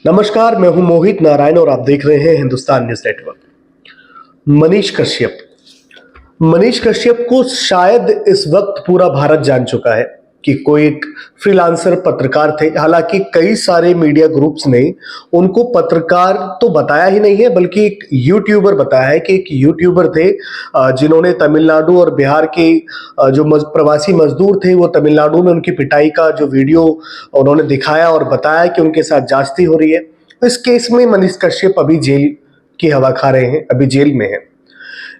नमस्कार, मैं हूं मोहित नारायण और आप देख रहे हैं हिंदुस्तान न्यूज नेटवर्क। मनीष कश्यप को शायद इस वक्त पूरा भारत जान चुका है कि कोई एक फ्रीलांसर पत्रकार थे। हालांकि कई सारे मीडिया ग्रुप्स ने उनको पत्रकार तो बताया ही नहीं है, बल्कि एक यूट्यूबर बताया है कि एक यूट्यूबर थे जिन्होंने तमिलनाडु और बिहार के जो प्रवासी मजदूर थे वो तमिलनाडु में उनकी पिटाई का जो वीडियो उन्होंने दिखाया और बताया कि उनके साथ जांच हो रही है। इस केस में मनीष कश्यप अभी जेल की हवा खा रहे हैं, अभी जेल में है।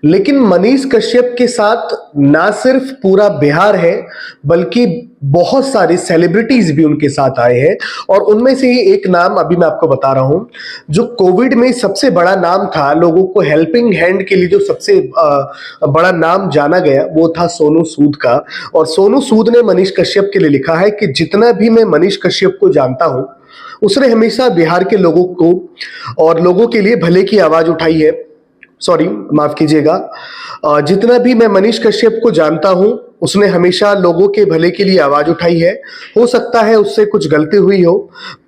लेकिन मनीष कश्यप के साथ ना सिर्फ पूरा बिहार है, बल्कि बहुत सारे सेलिब्रिटीज भी उनके साथ आए हैं। और उनमें से ही एक नाम अभी मैं आपको बता रहा हूं, जो कोविड में सबसे बड़ा नाम था, लोगों को हेल्पिंग हैंड के लिए जो सबसे बड़ा नाम जाना गया वो था सोनू सूद का। और सोनू सूद ने मनीष कश्यप के लिए लिखा है कि जितना भी मैं मनीष कश्यप को जानता हूं, उसने हमेशा बिहार के लोगों को और लोगों के लिए भले की आवाज उठाई है। सॉरी, माफ कीजिएगा। जितना भी मैं मनीष कश्यप को जानता हूं, उसने हमेशा लोगों के भले के लिए आवाज उठाई है। हो सकता है उससे कुछ गलती हुई हो,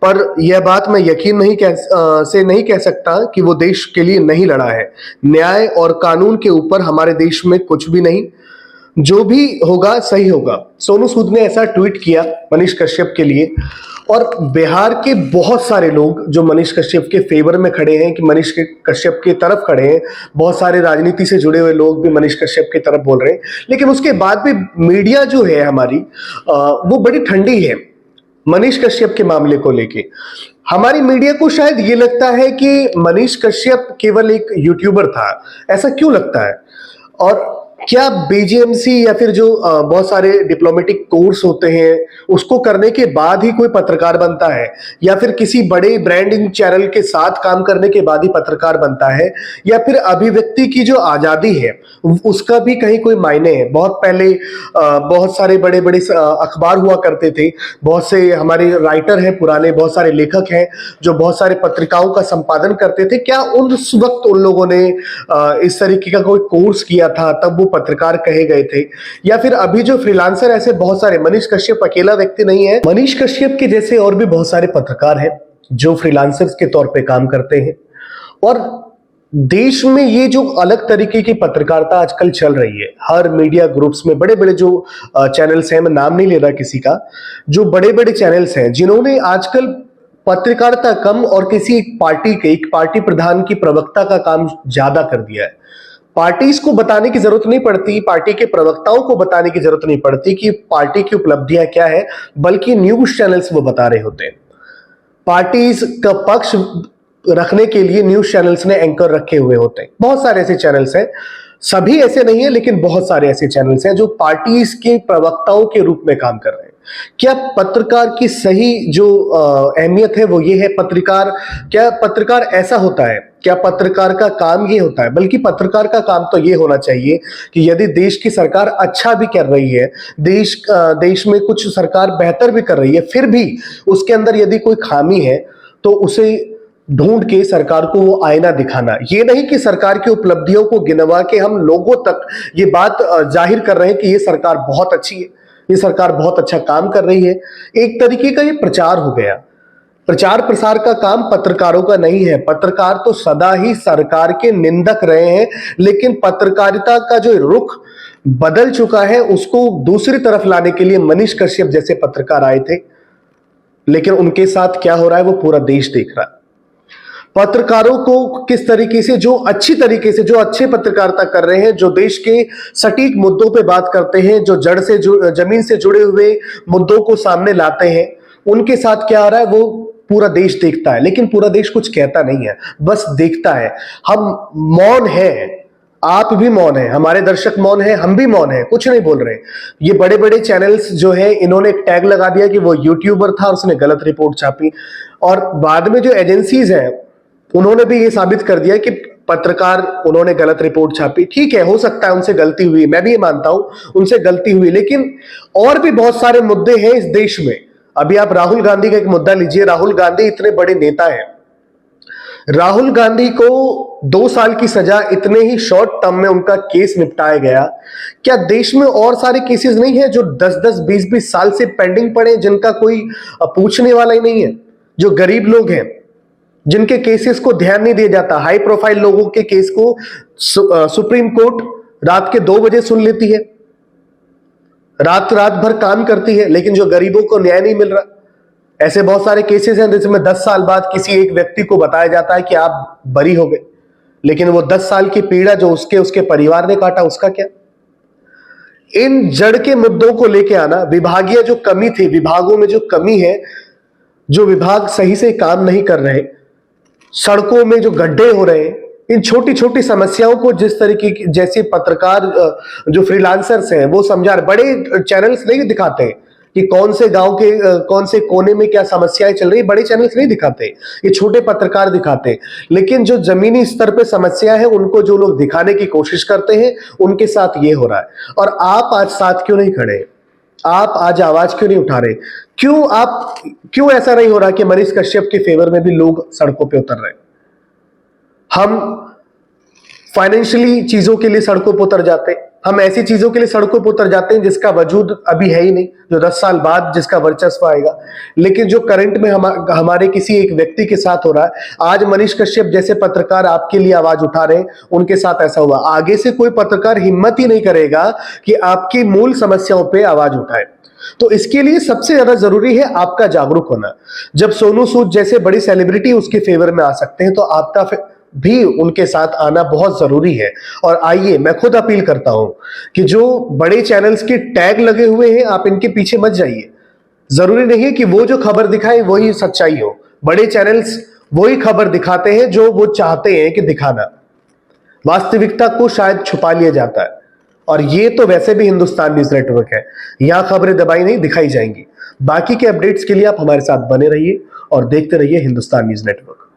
पर यह बात मैं यकीन नहीं कह सकता कि वो देश के लिए नहीं लड़ा है। न्याय और कानून के ऊपर हमारे देश में कुछ भी नहीं, जो भी होगा सही होगा। सोनू सूद ने ऐसा ट्वीट किया मनीष कश्यप के लिए। और बिहार के बहुत सारे लोग जो मनीष कश्यप के फेवर में खड़े हैं, कि मनीष कश्यप की तरफ खड़े हैं, बहुत सारे राजनीति से जुड़े हुए लोग भी मनीष कश्यप की तरफ बोल रहे हैं। लेकिन उसके बाद भी मीडिया जो है हमारी, वो बड़ी ठंडी है मनीष कश्यप के मामले को लेके। हमारी मीडिया को शायद ये लगता है कि मनीष कश्यप केवल एक यूट्यूबर था। ऐसा क्यों लगता है? और क्या बीजीएमसी या फिर जो बहुत सारे डिप्लोमेटिक कोर्स होते हैं उसको करने के बाद ही कोई पत्रकार बनता है, या फिर किसी बड़े ब्रांडिंग चैनल के साथ काम करने के बाद ही पत्रकार बनता है, या फिर अभिव्यक्ति की जो आजादी है उसका भी कहीं कोई मायने है? बहुत पहले बहुत सारे बड़े बड़े अखबार हुआ करते थे, बहुत से हमारे राइटर हैं पुराने, बहुत सारे लेखक हैं जो बहुत सारे पत्रिकाओं का संपादन करते थे। क्या उस वक्त उन लोगों ने इस तरीके का कोई कोर्स किया था तब वो पत्रकार कहे गए थे? या फिर अभी जो फ्रीलांसर ऐसे बहुत सारे, मनीष कश्यप अकेला व्यक्ति नहीं है, मनीष कश्यप के जैसे और भी बहुत सारे पत्रकार हैं जो फ्रीलांसर्स के तौर पे काम करते हैं। और देश में ये जो अलग तरीके की पत्रकारिता आजकल चल रही है, हर मीडिया ग्रुप्स में बड़े बड़े जो चैनल्स हैं, मैं नाम नहीं ले रहा किसी का, जो बड़े बड़े चैनल्स हैं जिन्होंने आजकल पत्रकारिता कम और किसी एक पार्टी प्रधान की प्रवक्ता का काम ज्यादा कर दिया है। पार्टीज को बताने की जरूरत नहीं पड़ती, पार्टी के प्रवक्ताओं को बताने की जरूरत नहीं पड़ती कि पार्टी की उपलब्धियां क्या है, बल्कि न्यूज चैनल्स वो बता रहे होते हैं। पार्टीज का पक्ष रखने के लिए न्यूज चैनल्स ने एंकर रखे हुए होते हैं। बहुत सारे ऐसे चैनल्स हैं, सभी ऐसे नहीं है लेकिन बहुत सारे ऐसे चैनल्स हैं जो पार्टीज के प्रवक्ताओं के रूप में काम कर रहे हैं। क्या पत्रकार की सही जो अहमियत है वो ये है? क्या पत्रकार ऐसा होता है? क्या पत्रकार का काम ये होता है? बल्कि पत्रकार का काम तो ये होना चाहिए कि यदि देश की सरकार अच्छा भी कर रही है, देश में कुछ सरकार बेहतर भी कर रही है, फिर भी उसके अंदर यदि कोई खामी है तो उसे ढूंढ के सरकार को वो आईना दिखाना। ये नहीं कि सरकार की उपलब्धियों को गिनवा के हम लोगों तक ये बात जाहिर कर रहे हैं कि ये सरकार बहुत अच्छी है, ये सरकार बहुत अच्छा काम कर रही है। एक तरीके का ये प्रचार हो गया। प्रचार प्रसार का काम पत्रकारों का नहीं है। पत्रकार तो सदा ही सरकार के निंदक रहे हैं, लेकिन पत्रकारिता का जो रुख बदल चुका है उसको दूसरी तरफ लाने के लिए मनीष कश्यप जैसे पत्रकार आए थे। लेकिन उनके साथ क्या हो रहा है वो पूरा देश देख रहा है। पत्रकारों को किस तरीके से, जो अच्छे पत्रकारिता कर रहे हैं, जो देश के सटीक मुद्दों पे बात करते हैं, जो जमीन से जुड़े हुए मुद्दों को सामने लाते हैं, उनके साथ क्या आ रहा है वो पूरा देश देखता है। लेकिन पूरा देश कुछ कहता नहीं है, बस देखता है। हम मौन हैं, आप भी मौन हैं, हमारे दर्शक मौन हैं, हम भी मौन हैं, कुछ नहीं बोल रहे। ये बड़े बड़े चैनल्स जो है, इन्होंने एक टैग लगा दिया कि वो यूट्यूबर था, उसने गलत रिपोर्ट छापी। और बाद में जो एजेंसीज हैं उन्होंने भी ये साबित कर दिया कि पत्रकार उन्होंने गलत रिपोर्ट छापी। ठीक है, हो सकता है उनसे गलती हुई, मैं भी ये मानता हूं उनसे गलती हुई, लेकिन और भी बहुत सारे मुद्दे हैं इस देश में। अभी आप राहुल गांधी का एक मुद्दा लीजिए। राहुल गांधी इतने बड़े नेता हैं, राहुल गांधी को 2 साल की सजा इतने ही शॉर्ट टर्म में उनका केस निपटाया गया। क्या देश में और सारे केसेस नहीं है जो 10-10, 20-20 साल से पेंडिंग पड़े, जिनका कोई पूछने वाला ही नहीं है? जो गरीब लोग हैं, जिनके केसेस को ध्यान नहीं दिया जाता। हाई प्रोफाइल लोगों के केस को सुप्रीम कोर्ट रात के 2 बजे सुन लेती है, रात भर काम करती है, लेकिन जो गरीबों को न्याय नहीं मिल रहा। ऐसे बहुत सारे केसेस हैं जिसमें 10 साल बाद किसी एक व्यक्ति को बताया जाता है कि आप बरी हो गए, लेकिन वो 10 साल की पीड़ा जो उसके परिवार ने काटा, उसका क्या। इन जड़ के मुद्दों को लेके आना, विभागीय जो कमी थी, विभागों में जो कमी है, जो विभाग सही से काम नहीं कर रहे, सड़कों में जो गड्ढे हो रहे हैं, इन छोटी छोटी समस्याओं को जिस तरीके की, जैसे पत्रकार जो फ्रीलांसर्स हैं वो समझा रहे, बड़े चैनल्स नहीं दिखाते कि कौन से गांव के कौन से कोने में क्या समस्याएं चल रही, बड़े चैनल्स नहीं दिखाते, ये छोटे पत्रकार दिखाते। लेकिन जो जमीनी स्तर पे समस्या है उनको जो लोग दिखाने की कोशिश करते हैं, उनके साथ ये हो रहा है। और आप आज साथ क्यों नहीं खड़े? आप आज आवाज क्यों नहीं उठा रहे? क्यों ऐसा नहीं हो रहा कि मनीष कश्यप के फेवर में भी लोग सड़कों पे उतर रहे? हम फाइनेंशियली चीजों के लिए सड़कों पर उतर जाते हैं, हम ऐसी चीजों के लिए सड़कों पर उतर जाते हैं जिसका वजूद अभी है ही नहीं, जो 10 साल बाद जिसका वर्चस्व आएगा। लेकिन जो करंट में हमारे किसी एक व्यक्ति के साथ हो रहा है, आज मनीष कश्यप जैसे पत्रकार आपके लिए आवाज उठा रहे हैं, उनके साथ ऐसा हुआ। आगे से कोई पत्रकार हिम्मत ही नहीं करेगा कि आपकी मूल समस्याओं पर आवाज उठाए। तो इसके लिए सबसे ज्यादा जरूरी है आपका जागरूक होना। जब सोनू सूद जैसे बड़ी सेलिब्रिटी उसके फेवर में आ सकते हैं, तो आपका भी उनके साथ आना बहुत जरूरी है। और आइए, मैं खुद अपील करता हूं कि जो बड़े चैनल्स के टैग लगे हुए हैं, आप इनके पीछे मत जाइए। जरूरी नहीं है कि वो जो खबर दिखाए वही सच्चाई हो। बड़े चैनल्स वही खबर दिखाते हैं जो वो चाहते हैं कि दिखाना, वास्तविकता को शायद छुपा लिया जाता है। और ये तो वैसे भी हिंदुस्तान न्यूज नेटवर्क है, यहां खबरें दबाई नहीं दिखाई जाएंगी। बाकी के अपडेट्स के लिए आप हमारे साथ बने रहिए और देखते रहिए हिंदुस्तान न्यूज नेटवर्क।